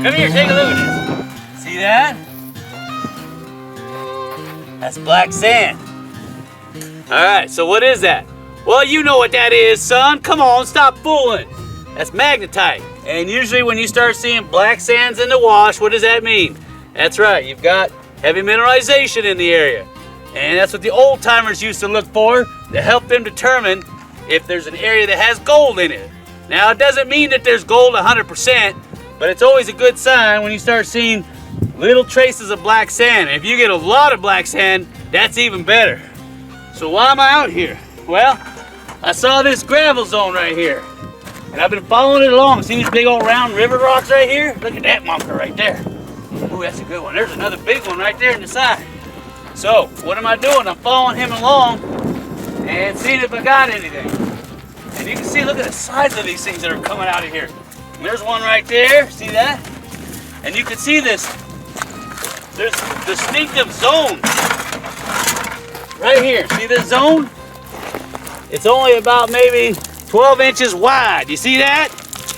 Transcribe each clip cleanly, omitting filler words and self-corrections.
Come here, take a look at this. See that? That's black sand. All right, so what is that? Well, you know what that is, son. Come on, stop fooling. That's magnetite. And usually when you start seeing black sands in the wash, what does that mean? That's right, you've got heavy mineralization in the area. And that's what the old timers used to look for to help them determine if there's an area that has gold in it. Now, it doesn't mean that there's gold 100%, but it's always a good sign when you start seeing little traces of black sand. And if you get a lot of black sand, that's even better. So why am I out here? Well, I saw this gravel zone right here. And I've been following it along. See these big old round river rocks right here? Look at that marker right there. Ooh, that's a good one. There's another big one right there in the side. So, what am I doing? I'm following him along and seeing if I got anything. And you can see, look at the size of these things that are coming out of here. And there's one right there, see that? And you can see this, there's distinctive zone right here. See this zone? It's only about maybe 12 inches wide. You see that?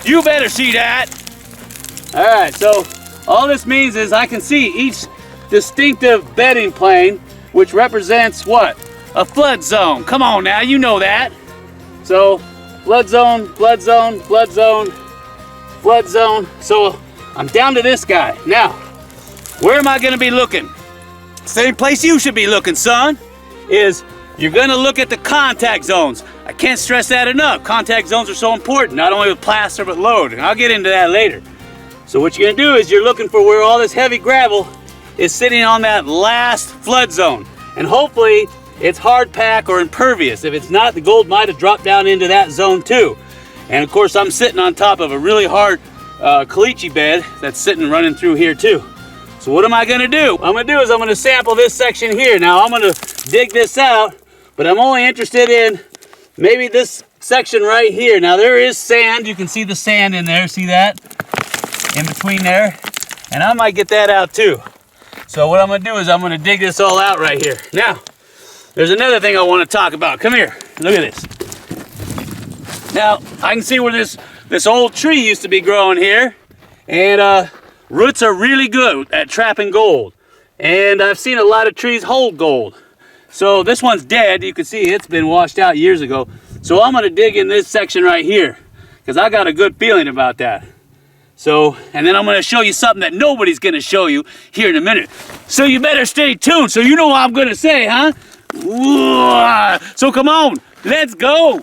You better see that. All right, so all this means is I can see each distinctive bedding plane, which represents what? A flood zone. Come on now, you know that. So flood zone, flood zone, flood zone, flood zone. So I'm down to this guy. Now, where am I gonna be looking? Same place you should be looking, son, is you're gonna look at the contact zones. I can't stress that enough. Contact zones are so important, not only with plaster, but load. And I'll get into that later. So what you're gonna do is you're looking for where all this heavy gravel is sitting on that last flood zone. And hopefully it's hard pack or impervious. If it's not, the gold might have dropped down into that zone too. And of course I'm sitting on top of a really hard caliche bed that's sitting running through here too. So what am I gonna do? What I'm gonna do is I'm gonna sample this section here. Now I'm gonna dig this out, but I'm only interested in maybe this section right here. Now there is sand, you can see the sand in there, see that? In between there. And I might get that out too. So what I'm gonna do is I'm gonna dig this all out right here. Now, there's another thing I wanna talk about. Come here, look at this. Now, I can see where this old tree used to be growing here. And roots are really good at trapping gold. And I've seen a lot of trees hold gold. So this one's dead. You can see it's been washed out years ago. So I'm gonna dig in this section right here because I got a good feeling about that. So, and then I'm gonna show you something that nobody's gonna show you here in a minute. So you better stay tuned so you know what I'm gonna say, huh? So come on, let's go.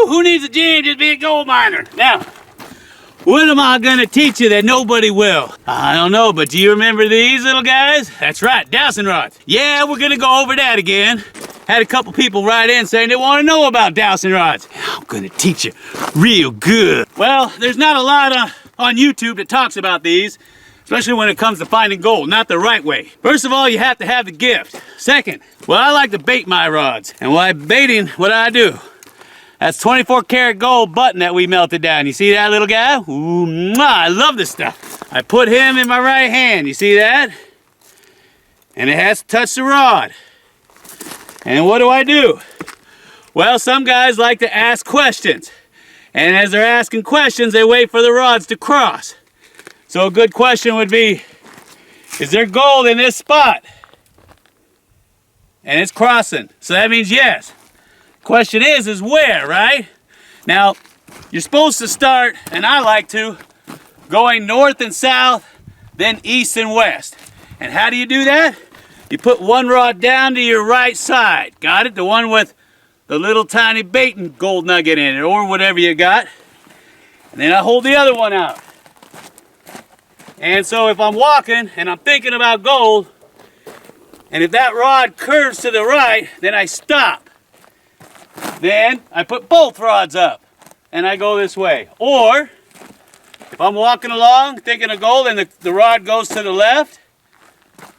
Who needs a gym? Just be a gold miner. Now, what am I gonna teach you that nobody will? I don't know, but do you remember these little guys? That's right, dowsing rods. Yeah, we're gonna go over that again. Had a couple people write in saying they want to know about dowsing rods. I'm gonna teach you real good. Well, there's not a lot on YouTube that talks about these, especially when it comes to finding gold, not the right way. First of all, you have to have the gift. Second, well, I like to bait my rods. And while baiting, what do I do? That's 24 karat gold button that we melted down. You see that little guy? Ooh, mwah, I love this stuff. I put him in my right hand. You see that? And it has to touch the rod. And what do? Well, some guys like to ask questions. And as they're asking questions, they wait for the rods to cross. So a good question would be, is there gold in this spot? And it's crossing. So that means yes. Question is where, right? Now, you're supposed to start, and I like to, going north and south, then east and west. And how do you do that? You put one rod down to your right side. Got it? The one with the little tiny baiting gold nugget in it, or whatever you got. And then I hold the other one out. And so if I'm walking and I'm thinking about gold, and if that rod curves to the right, then I stop. then I put both rods up and I go this way. Or if I'm walking along thinking of gold and the rod goes to the left,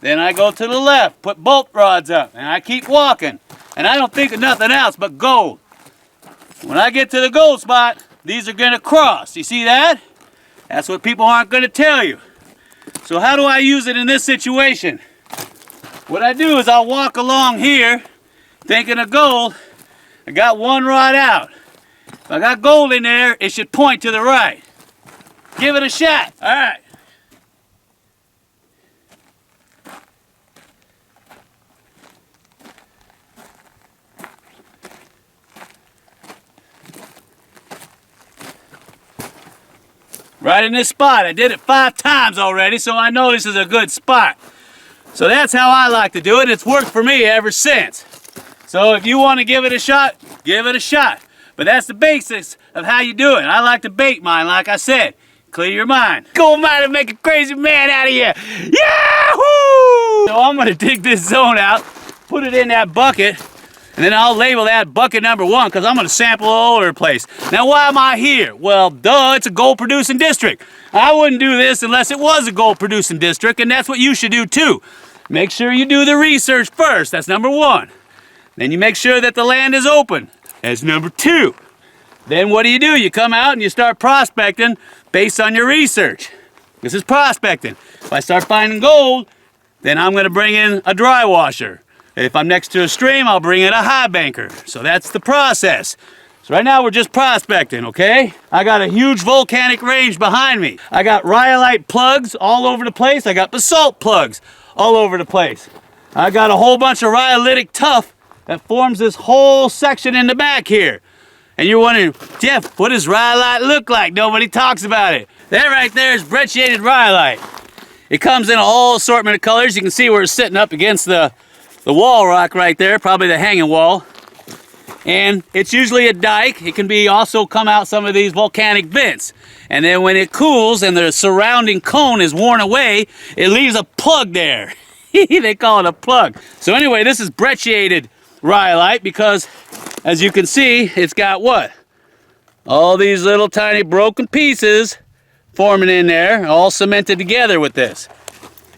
then I go to the left, put both rods up, and I keep walking. And I don't think of nothing else but gold. When I get to the gold spot, these are gonna cross. You see that? That's what people aren't gonna tell you. So how do I use it in this situation? What I do is I'll walk along here, thinking of gold. I got one rod out. If I got gold in there, it should point to the right. Give it a shot. All right. Right in this spot. I did it 5 times already, so I know this is a good spot. So that's how I like to do it. It's worked for me ever since. So if you want to give it a shot, give it a shot. But that's the basics of how you do it. I like to bait mine, like I said. Clear your mind. Gold mine and make a crazy man out of you. Yahoo! So I'm going to dig this zone out, put it in that bucket, and then I'll label that bucket number 1 because I'm going to sample all over the place. Now, why am I here? Well, duh, it's a gold producing district. I wouldn't do this unless it was a gold producing district, and that's what you should do too. Make sure you do the research first. That's number 1. Then you make sure that the land is open. That's number 2. Then what do? You come out and you start prospecting based on your research. This is prospecting. If I start finding gold, then I'm going to bring in a dry washer. If I'm next to a stream, I'll bring in a high banker. So that's the process. So right now we're just prospecting, okay? I got a huge volcanic range behind me. I got rhyolite plugs all over the place. I got basalt plugs all over the place. I got a whole bunch of rhyolitic tuff that forms this whole section in the back here. And you're wondering, Jeff, what does rhyolite look like? Nobody talks about it. That right there is brecciated rhyolite. It comes in a whole assortment of colors. You can see where it's sitting up against the wall rock right there, probably the hanging wall. And it's usually a dike. It can be also come out some of these volcanic vents. And then when it cools and the surrounding cone is worn away, it leaves a plug there. They call it a plug. So anyway, this is brecciated rhyolite because, as you can see, it's got what? All these little tiny broken pieces forming in there, all cemented together with this.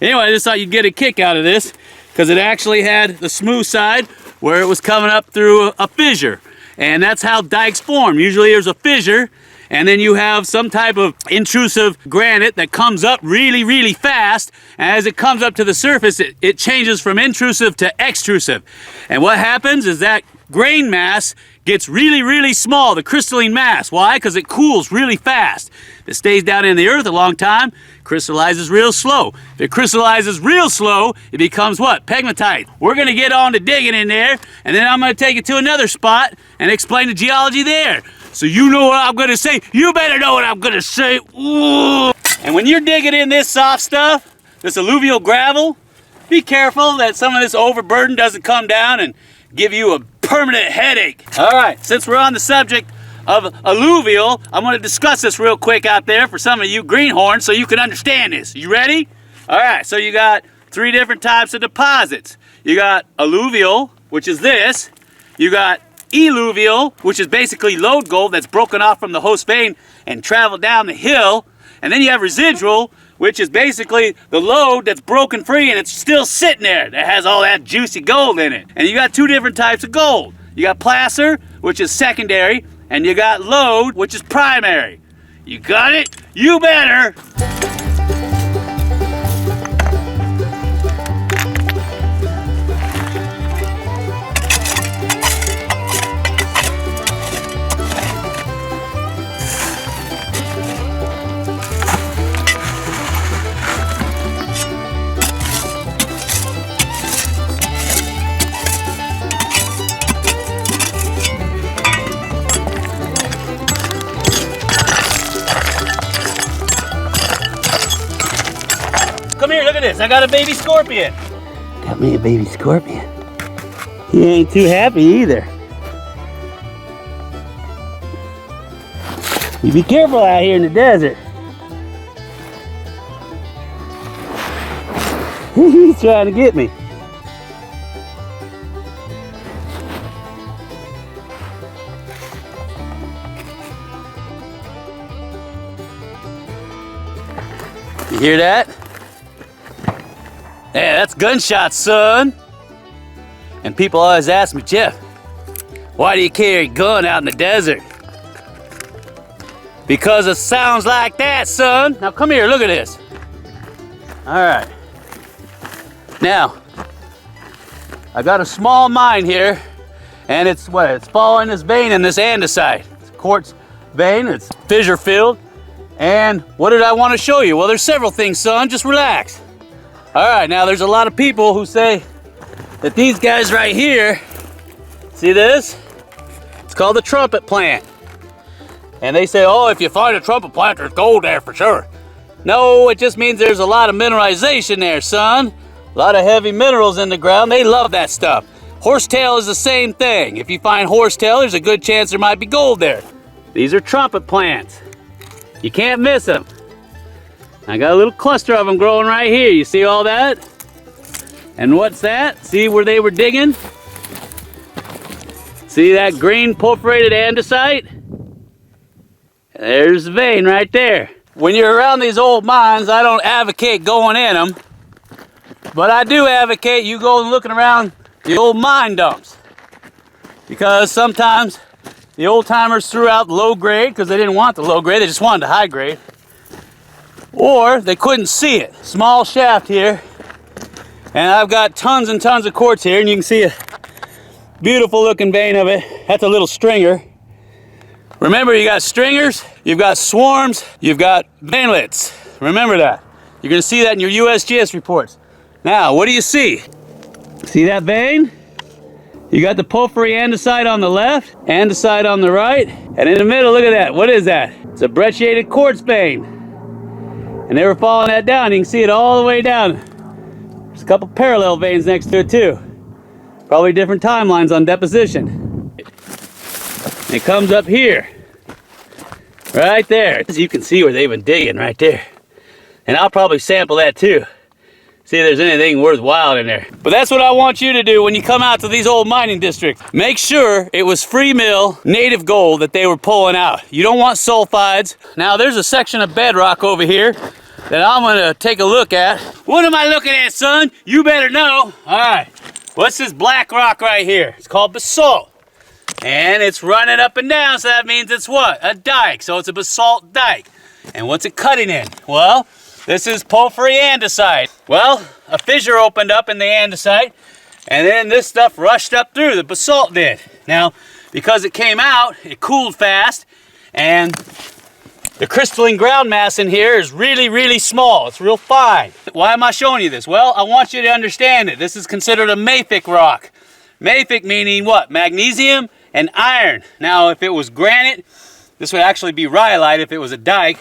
Anyway, I just thought you'd get a kick out of this because it actually had the smooth side where it was coming up through a fissure. And that's how dikes form. Usually there's a fissure and then you have some type of intrusive granite that comes up really, really fast. And as it comes up to the surface, it changes from intrusive to extrusive. And what happens is that grain mass gets really, really small, the crystalline mass. Why? Because it cools really fast. If it stays down in the earth a long time, crystallizes real slow. If it crystallizes real slow, it becomes what? Pegmatite. We're going to get on to digging in there, and then I'm going to take it to another spot and explain the geology there. So you know what I'm going to say. You better know what I'm going to say. Ooh. And when you're digging in this soft stuff, this alluvial gravel, be careful that some of this overburden doesn't come down and give you a permanent headache. All right, since we're on the subject of alluvial, I'm going to discuss this real quick out there for some of you greenhorns so you can understand this. You ready? All right, so you got 3 different types of deposits. You got alluvial, which is this. You got eluvial, which is basically lode gold that's broken off from the host vein and traveled down the hill. And then you have residual, which is basically the lode that's broken free and it's still sitting there. That has all that juicy gold in it. And you got 2 different types of gold. You got placer, which is secondary, and you got lode, which is primary. You got it? You better! Come here, look at this. I got a baby scorpion. Got me a baby scorpion. He ain't too happy either. You be careful out here in the desert. He's trying to get me. You hear that? Yeah, that's gunshots, son. And people always ask me, Jeff, why do you carry a gun out in the desert? Because it sounds like that, son. Now come here, look at this. All right. Now, I got a small mine here, and it's what? It's following this vein in this andesite. It's a quartz vein, it's fissure filled. And what did I want to show you? Well, there's several things, son, just relax. All right, now there's a lot of people who say that these guys right here, see this? It's called the Trumpet Plant. And they say, oh, if you find a trumpet plant, there's gold there for sure. No, it just means there's a lot of mineralization there, son. A lot of heavy minerals in the ground. They love that stuff. Horsetail is the same thing. If you find horsetail, there's a good chance there might be gold there. These are trumpet plants. You can't miss them. I got a little cluster of them growing right here. You see all that? And what's that? See where they were digging? See that green perforated andesite? There's the vein right there. When you're around these old mines, I don't advocate going in them, but I do advocate you go looking around the old mine dumps, because sometimes the old timers threw out low grade because they didn't want the low grade, they just wanted the high grade, or they couldn't see it. Small shaft here, and I've got tons and tons of quartz here, and you can see a beautiful looking vein of it. That's a little stringer. Remember, you got stringers, you've got swarms, you've got veinlets. Remember that. You're going to see that in your USGS reports. Now, what do you see? See that vein? You got the porphyry andesite on the left, andesite on the right, and in the middle, look at that. What is that? It's a brecciated quartz vein. And they were following that down. You can see it all the way down. There's a couple parallel veins next to it too. Probably different timelines on deposition. It comes up here, right there. As you can see where they've been digging right there. And I'll probably sample that too. See if there's anything worthwhile in there. But that's what I want you to do when you come out to these old mining districts. Make sure it was free mill native gold that they were pulling out. You don't want sulfides. Now there's a section of bedrock over here that I'm gonna take a look at. What am I looking at, son? You better know. All right, what's this black rock right here? It's called basalt. And it's running up and down, so that means it's what? A dike, so it's a basalt dike. And what's it cutting in? Well, this is porphyry andesite. Well, a fissure opened up in the andesite, and then this stuff rushed up through, the basalt did. Now, because it came out, it cooled fast, and the crystalline ground mass in here is really, really small. It's real fine. Why am I showing you this? Well, I want you to understand it. This is considered a mafic rock. Mafic meaning what? Magnesium and iron. Now, if it was granite, this would actually be rhyolite. If it was a dike,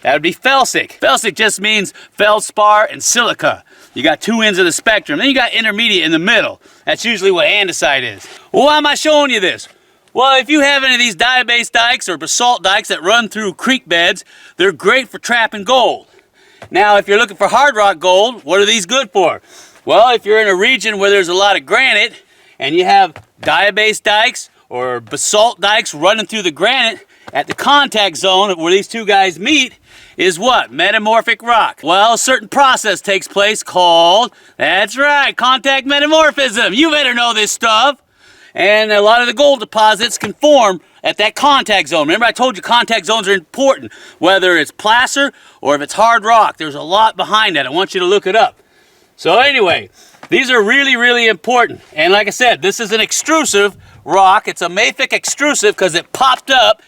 that would be felsic. Felsic just means feldspar and silica. You got two ends of the spectrum. Then you got intermediate in the middle. That's usually what andesite is. Well, why am I showing you this? Well, if you have any of these diabase dikes or basalt dikes that run through creek beds, they're great for trapping gold. Now, if you're looking for hard rock gold, what are these good for? Well, if you're in a region where there's a lot of granite and you have diabase dikes or basalt dikes running through the granite, at the contact zone where these two guys meet is what? Metamorphic rock. Well, a certain process takes place called, that's right, contact metamorphism. You better know this stuff. And a lot of the gold deposits can form at that contact zone. Remember I told you contact zones are important, whether it's placer or if it's hard rock. There's a lot behind that. I want you to look it up. So anyway, these are really, really important. And like I said, this is an extrusive rock. It's a mafic extrusive because it popped up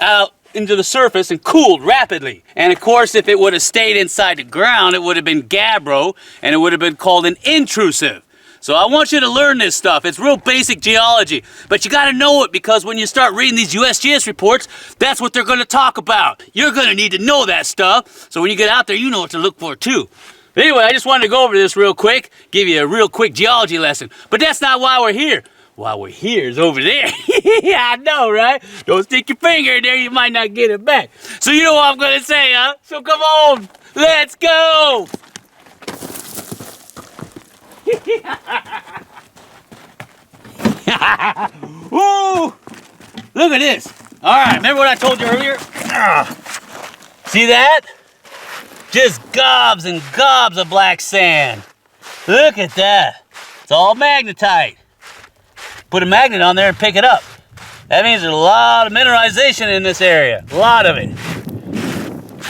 out into the surface and cooled rapidly. And of course, if it would have stayed inside the ground, it would have been gabbro, and it would have been called an intrusive. So I want you to learn this stuff. It's real basic geology, but you got to know it because when you start reading these USGS reports, that's what they're going to talk about. You're going to need to know that stuff, so when you get out there, you know what to look for too. But anyway, I just wanted to go over this real quick, give you a real quick geology lesson. But that's not why we're here. Why we're here is over there. Yeah, I know, right? Don't stick your finger in there, you might not get it back. So you know what I'm gonna say, huh? So come on, let's go! Woo! Look at this. All right, remember what I told you earlier? See that? Just gobs and gobs of black sand. Look at that. It's all magnetite. Put a magnet on there and pick it up. That means there's a lot of mineralization in this area. A lot of it.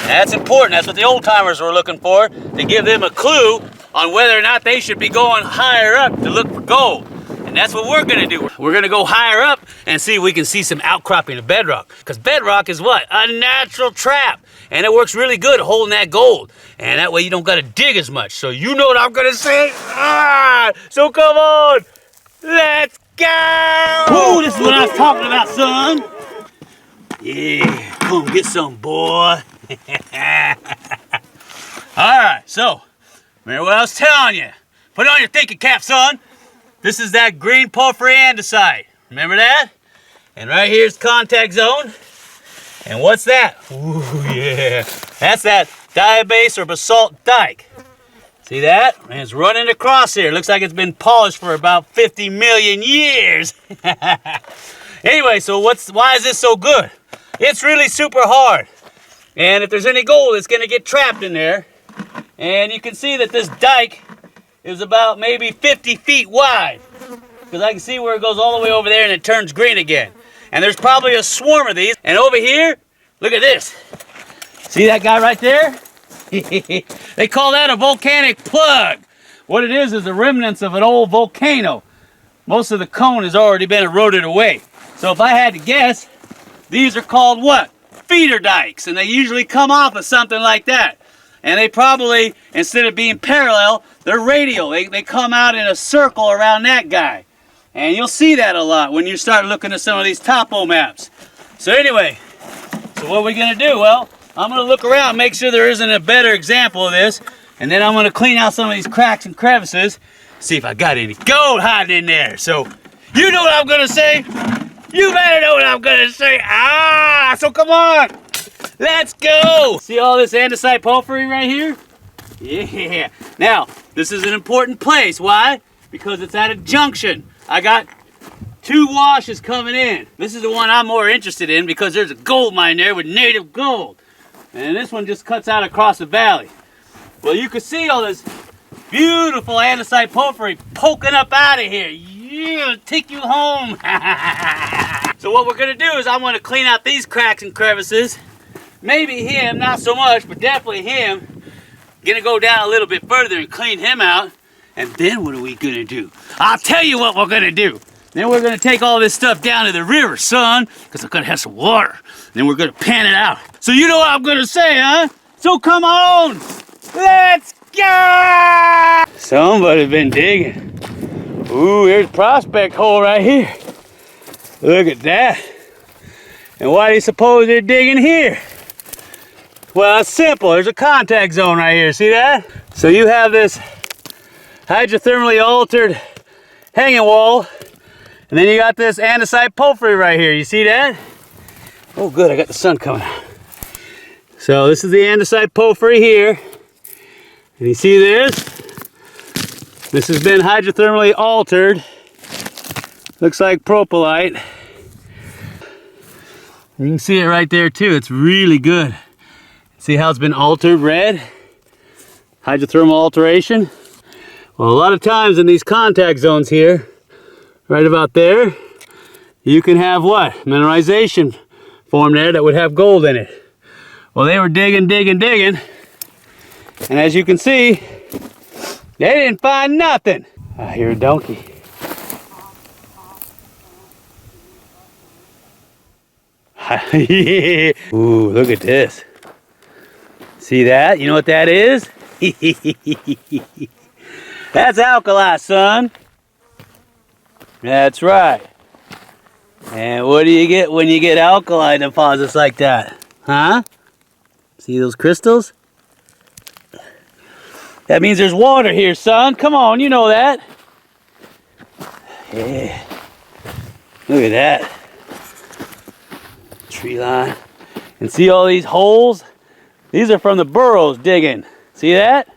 That's important. That's what the old timers were looking for, to give them a clue on whether or not they should be going higher up to look for gold. And that's what we're gonna do. We're gonna go higher up and see if we can see some outcropping of bedrock. Because bedrock is what? A natural trap. And it works really good at holding that gold. And that way you don't gotta dig as much. So you know what I'm gonna say? So come on, let's go! Ooh, this is what I was talking about, son. Yeah, come get some, boy. Alright, so, remember what I was telling you. Put on your thinking cap, son. This is that green porphyry andesite. Remember that? And right here's contact zone. And what's that? Ooh, yeah. That's that diabase or basalt dyke. See that? And it's running across here. Looks like it's been polished for about 50 million years. Anyway, so why is this so good? It's really super hard. And if there's any gold, it's gonna get trapped in there. And you can see that this dike is about maybe 50 feet wide. Because I can see where it goes all the way over there and it turns green again. And there's probably a swarm of these. And over here, look at this. See that guy right there? They call that a volcanic plug. What it is the remnants of an old volcano. Most of the cone has already been eroded away. So if I had to guess, these are called what? Feeder dikes. And they usually come off of something like that. And they probably, instead of being parallel, they're radial. They come out in a circle around that guy. And you'll see that a lot when you start looking at some of these topo maps. So anyway, so what are we gonna do? Well, I'm gonna look around, make sure there isn't a better example of this, and then I'm gonna clean out some of these cracks and crevices, see if I got any gold hiding in there. So, you know what I'm gonna say? You better know what I'm gonna say. So come on, let's go. See all this andesite porphyry right here? Yeah. Now, this is an important place. Why? Because it's at a junction. I got two washes coming in. This is the one I'm more interested in because there's a gold mine there with native gold. And this one just cuts out across the valley. Well, you can see all this beautiful andesite porphyry poking up out of here. Yeah, take you home. So what we're gonna do is I'm gonna clean out these cracks and crevices. Maybe him, not so much, but definitely him. Gonna go down a little bit further and clean him out. And then what are we gonna do? I'll tell you what we're gonna do. Then we're gonna take all this stuff down to the river, son, because I'm gonna have some water. Then we're gonna pan it out. So you know what I'm gonna say, huh? So come on, let's go! Somebody's been digging. Ooh, here's a prospect hole right here. Look at that. And why do you suppose they're digging here? Well, it's simple. There's a contact zone right here. See that? So you have this hydrothermally altered hanging wall, and then you got this andesite porphyry right here. You see that? Oh, good. I got the sun coming out. So this is the andesite porphyry here. And you see this? This has been hydrothermally altered. Looks like propylite. You can see it right there too. It's really good. See how it's been altered red? Hydrothermal alteration. Well, a lot of times in these contact zones here, right about there, you can have what? Mineralization formed there that would have gold in it. Well, they were digging. And as you can see, they didn't find nothing. I hear a donkey. Yeah. Ooh, look at this. See that? You know what that is? That's alkali, son. That's right. And what do you get when you get alkali deposits like that? Huh? See those crystals? That means there's water here, son. Come on, you know that. Yeah. Look at that. Tree line. And see all these holes? These are from the burrows digging. See that?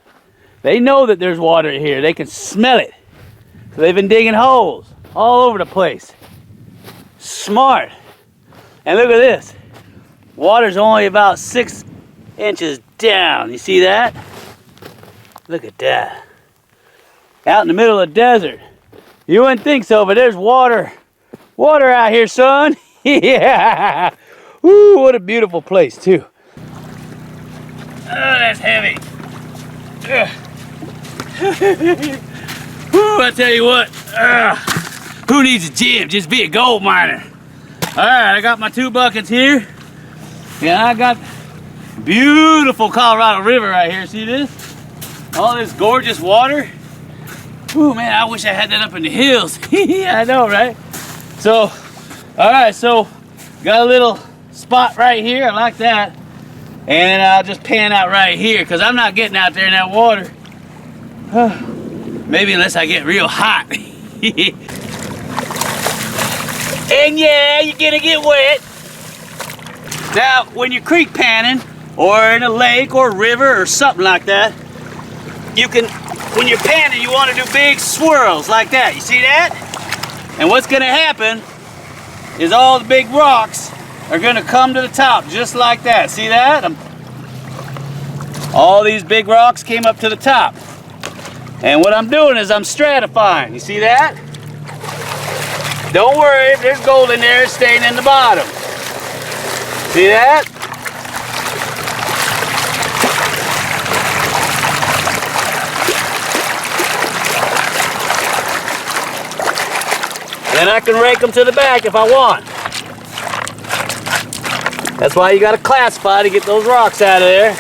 They know that there's water here. They can smell it. So they've been digging holes all over the place. Smart. And look at this. Water's only about 6 inches down. You see that? Look at that. Out in the middle of the desert. You wouldn't think so, but there's water. Water out here, son. Yeah. Ooh, what a beautiful place, too. Oh, that's heavy. Ooh, I tell you what. Who needs a gym? Just be a gold miner. All right, I got my 2 buckets here. Yeah, I got beautiful Colorado River right here. See this? All this gorgeous water. Ooh, man, I wish I had that up in the hills. I know, right? So, all right, so got a little spot right here. I like that. And I'll just pan out right here because I'm not getting out there in that water. Maybe unless I get real hot. And yeah, you're gonna get wet. Now, when you're creek panning, or in a lake or river or something like that, you can, when you're panning, you want to do big swirls like that. You see that? And what's gonna happen is all the big rocks are gonna come to the top just like that. See that? All these big rocks came up to the top. And what I'm doing is I'm stratifying. You see that? Don't worry, if there's gold in there, it's staying in the bottom. See that? Then I can rake them to the back if I want. That's why you got to classify to get those rocks out of there.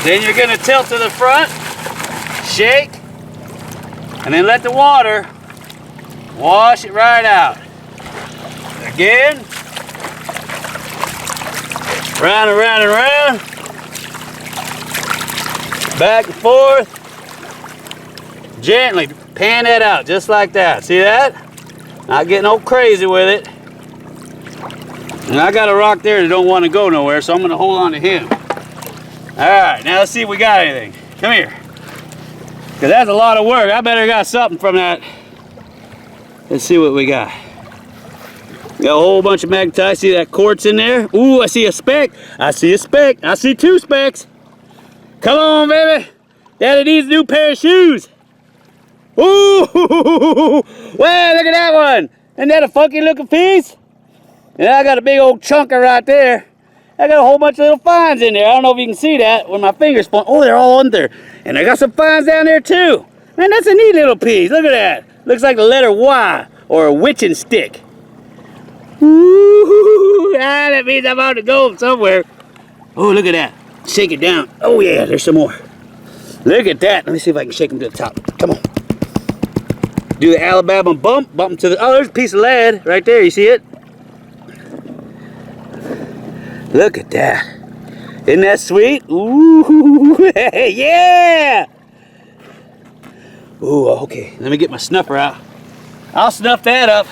Then you're going to tilt to the front, shake, and then let the water wash it right out. Again, round and round and round, back and forth, gently pan that out just like that. See that? Not getting all crazy with it. And I got a rock there that don't want to go nowhere, so I'm going to hold on to him. All right, now let's see if we got anything. Come here. Because that's a lot of work. I better got something from that. Let's see what we got. Got a whole bunch of magnetite. See that quartz in there? Ooh, I see a speck. I see a speck. I see 2 specks. Come on, baby. Daddy needs a new pair of shoes. Ooh, wow, look at that one. Isn't that a funky looking piece? And I got a big old chunker right there. I got a whole bunch of little fines in there. I don't know if you can see that when my fingers point. Oh, they're all in there. And I got some fines down there too. Man, that's a neat little piece. Look at that. Looks like the letter Y or a witching stick. Ooh, that means I'm about to go somewhere. Oh, look at that. Shake it down. Oh yeah, there's some more. Look at that. Let me see if I can shake them to the top. Come on. Do the Alabama bump. Bump them to the, oh, there's a piece of lead right there. You see it? Look at that. Isn't that sweet? Ooh, yeah! Ooh, okay. Let me get my snuffer out. I'll snuff that up,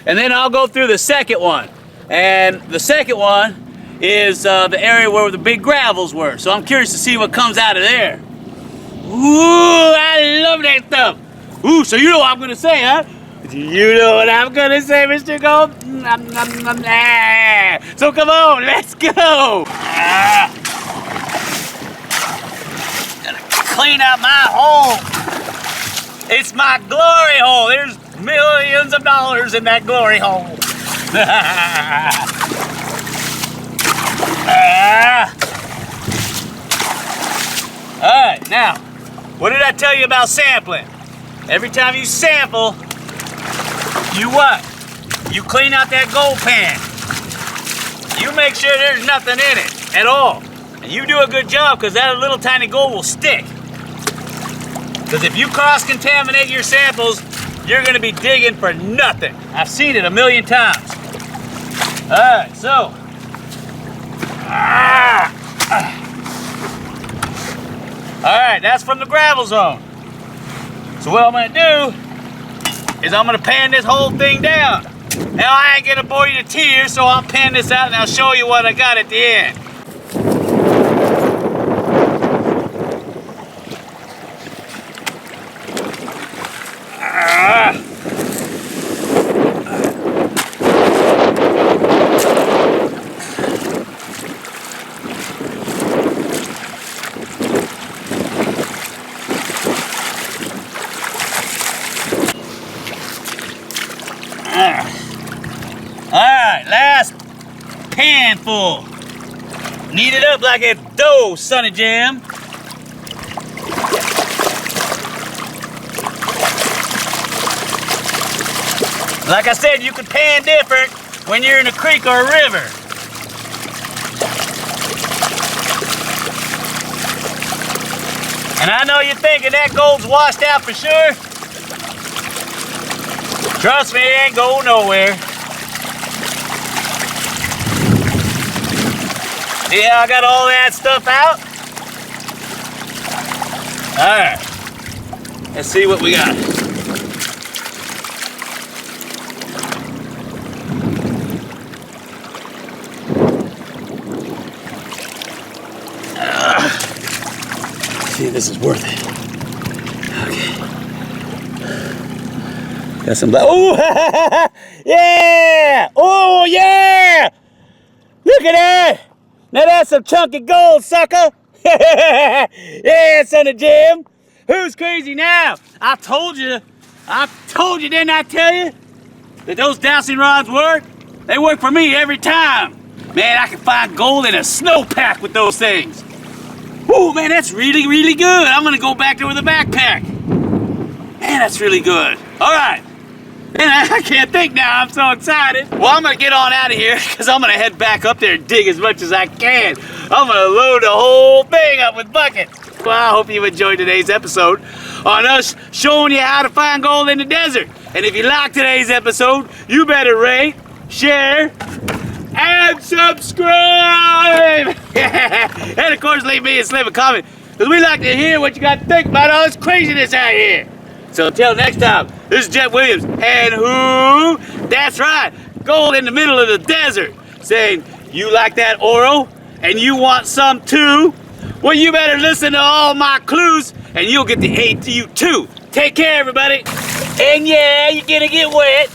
and then I'll go through the second one. And the second one is the area where the big gravels were. So I'm curious to see what comes out of there. Ooh, I love that stuff. Ooh, so you know what I'm gonna say, huh? You know what I'm gonna say, Mr. Gold? So come on, let's go. Gotta clean out my hole. It's my glory hole. There's millions of dollars in that glory hole. All right, now, what did I tell you about sampling? Every time you sample, you what? You clean out that gold pan. You make sure there's nothing in it at all. And you do a good job because that little tiny gold will stick. Because if you cross-contaminate your samples, you're going to be digging for nothing. I've seen it a million times. All right, so. All right, that's from the gravel zone. So what I'm going to do is I'm going to pan this whole thing down. Now I ain't going to bore you to tears, so I'll pan this out and I'll show you what I got at the end. handful. Knead it up like a dough, Sonny Jim. Like I said, you can pan different when you're in a creek or a river. And I know you're thinking that gold's washed out for sure. Trust me, it ain't going nowhere. See how I got all that stuff out? Alright, let's see what we got. See if this is worth it. Okay. Got some black. Oh, yeah! Oh, yeah! Look at that! Now that's some chunky gold, sucker! Yeah, son of Jim! Who's crazy now? I told you, didn't I tell you? That those dowsing rods work? They work for me every time. Man, I can find gold in a snowpack with those things. Oh man, that's really, really good. I'm gonna go back there with a backpack. Man, that's really good. All right. Man, I can't think now, I'm so excited. Well, I'm gonna get on out of here because I'm gonna head back up there and dig as much as I can. I'm gonna load the whole thing up with buckets. Well, I hope you enjoyed today's episode on us showing you how to find gold in the desert. And if you like today's episode, you better rate, share, and subscribe! And of course, leave me a slip of comment, because we like to hear what you got to think about all this craziness out here. So until next time, this is Jeff Williams, and who? That's right, gold in the middle of the desert, saying, you like that oro, and you want some too? Well, you better listen to all my clues, and you'll get the aid to you too. Take care, everybody. And yeah, you're gonna get wet.